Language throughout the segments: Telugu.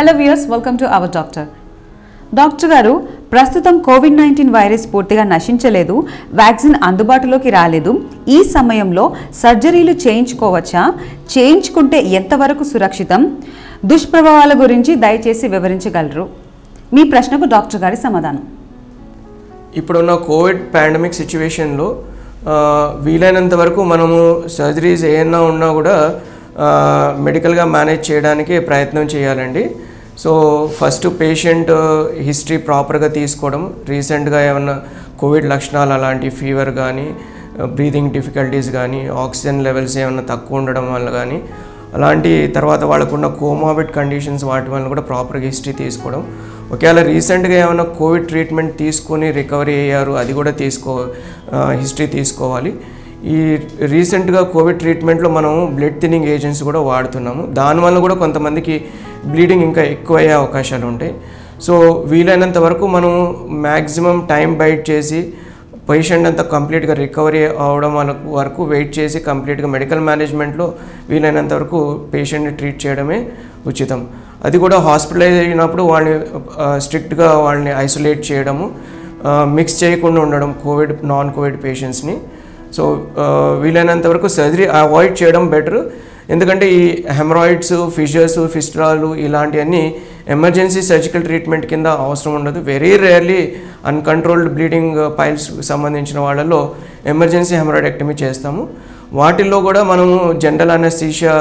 Hello viewers, welcome to our doctor. Doctor గారు, ప్రస్తుతం కోవిడ్-19 వైరస్ పూర్తిగా నశించలేదు, వ్యాక్సిన్ అందుబాటులోకి రాలేదు. ఈ సమయంలో సర్జరీలు చేయించుకోవచ్చా? చేయించుకుంటే ఎంతవరకు సురక్షితం? దుష్ప్రభావాల గురించి దయచేసి వివరించగలరు? మీ ప్రశ్నకు డాక్టర్ గారి సమాధానం. ఇప్పుడున్న కోవిడ్ పాండమిక్ సిచ్యువేషన్లో వీలైనంత వరకు మనము సర్జరీస్ ఏమన్నా ఉన్నా కూడా మెడికల్గా మేనేజ్ చేయడానికి ప్రయత్నం చేయాలండి. సో ఫస్ట్ పేషెంట్ హిస్టరీ ప్రాపర్గా తీసుకోవడం, రీసెంట్గా ఏమన్నా కోవిడ్ లక్షణాలు అలాంటి ఫీవర్ కానీ, బ్రీతింగ్ డిఫికల్టీస్ కానీ, ఆక్సిజన్ లెవెల్స్ ఏమన్నా తక్కువ ఉండడం వల్ల కానీ, అలాంటి తర్వాత వాళ్ళకున్న కోమార్బిడ్ కండిషన్స్ వాటి వల్ల కూడా ప్రాపర్గా హిస్టరీ తీసుకోవడం. ఒకవేళ రీసెంట్గా ఏమైనా కోవిడ్ ట్రీట్మెంట్ తీసుకొని రికవరీ అయ్యారు, అది కూడా హిస్టరీ తీసుకోవాలి. ఈ రీసెంట్గా కోవిడ్ ట్రీట్మెంట్లో మనం బ్లడ్ థిన్నింగ్ ఏజెంట్స్ కూడా వాడుతున్నాము. దానివల్ల కూడా కొంతమందికి బ్లీడింగ్ ఇంకా ఎక్కువ అయ్యే అవకాశాలు ఉంటాయి. సో వీలైనంత వరకు మనం మ్యాక్సిమం టైం బైట్ చేసి పేషెంట్ అంతా కంప్లీట్గా రికవరీ అవడం వరకు వెయిట్ చేసి కంప్లీట్గా మెడికల్ మేనేజ్మెంట్లో వీలైనంత వరకు పేషెంట్ని ట్రీట్ చేయడమే ఉచితం. అది కూడా హాస్పిటలైజ్ అయినప్పుడు వాళ్ళని స్ట్రిక్ట్గా వాళ్ళని ఐసోలేట్ చేయడము, మిక్స్ చేయకుండా ఉండడం కోవిడ్ నాన్ కోవిడ్ పేషెంట్స్ని. సో వీలైనంత వరకు సర్జరీ అవాయిడ్ చేయడం బెటర్. ఎందుకంటే ఈ హెమరాయిడ్స్, ఫిషర్స్, ఫిస్టులాలు ఇలాంటివన్నీ ఎమర్జెన్సీ సర్జికల్ ట్రీట్మెంట్ కింద అవసరం ఉండదు. Very rarely uncontrolled bleeding piles సంబంధించిన వాళ్ళలో ఎమర్జెన్సీ హెమరాయిడెక్టమీ చేస్తాము. వాటిల్లో కూడా మనము జనరల్ అనెస్థీషియా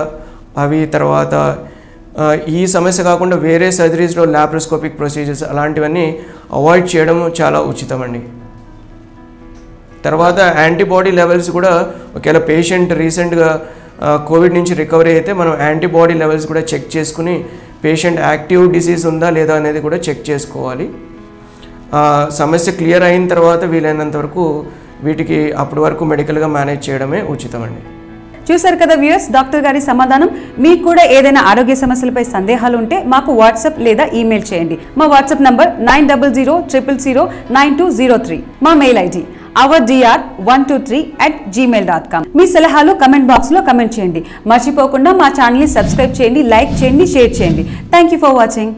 అవి తర్వాత ఈ సమస్య కాకుండా వేరే సర్జరీస్లో లాప్రోస్కోపిక్ ప్రొసీజర్స్ అలాంటివన్నీ అవాయిడ్ చేయడం చాలా ఉచితమండి. తర్వాత యాంటీబాడీ లెవెల్స్ కూడా ఒకవేళ పేషెంట్ రీసెంట్గా కోవిడ్ నుంచి రికవరీ అయితే మనం యాంటీబాడీ లెవెల్స్ కూడా చెక్ చేసుకుని పేషెంట్ యాక్టివ్ డిసీజ్ ఉందా లేదా అనేది కూడా చెక్ చేసుకోవాలి. సమస్య క్లియర్ అయిన తర్వాత వీలైనంత వరకు వీటికి అప్పటి వరకు మెడికల్గా మేనేజ్ చేయడమే ఉచితమండి. చూశారు కదా వ్యూయర్స్, డాక్టర్ గారి సమాధానం. మీకు కూడా ఏదైనా ఆరోగ్య సమస్యలపై సందేహాలు ఉంటే మాకు వాట్సాప్ లేదా ఈమెయిల్ చేయండి. మా వాట్సాప్ నంబర్ 9000009203. మా మెయిల్ ఐడి ourdr123@gmail.com. మీ సలహాలు కమెంట్ బాక్స్లో కమెంట్ చేయండి. మర్చిపోకుండా మా ఛానల్ని సబ్స్క్రైబ్ చేయండి, లైక్ చేయండి, షేర్ చేయండి. Thank you for watching.